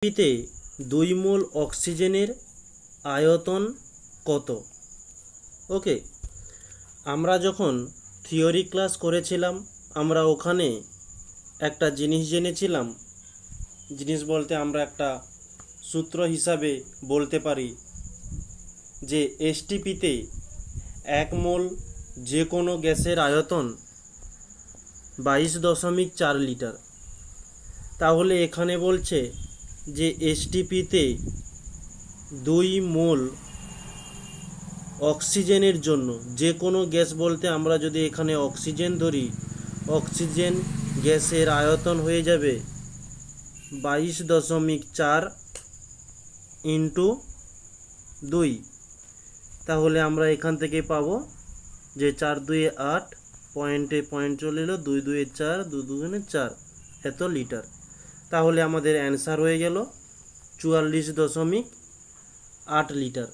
পৃথিবীতে 2 মোল অক্সিজেনের আয়তন কত? ওকে, আমরা যখন থিওরি ক্লাস করেছিলাম আমরা ওখানে একটা জিনিস জেনেছিলাম। জিনিস বলতে আমরা একটা সূত্র হিসাবে বলতে পারি যে এসটিপিতে 1 মোল যে কোনো গ্যাসের আয়তন 22.4 লিটার। তাহলে এখানে বলছে যে এসটিপিতে 2 মোল অক্সিজেনের জন্য, যে কোনো গ্যাস বলতে আমরা যদি এখানে অক্সিজেন ধরি, অক্সিজেন গ্যাসের আয়তন হয়ে যাবে 22.4 ইন্টু 2। তাহলে আমরা এখান থেকে পাবো যে 4 2 8, পয়েন্টে পয়েন্ট চলে এলো, 2 2 4, 2 2 4 এত লিটার। তাহলে আমাদের অ্যান্সার হয়ে গেল 44.8 লিটার।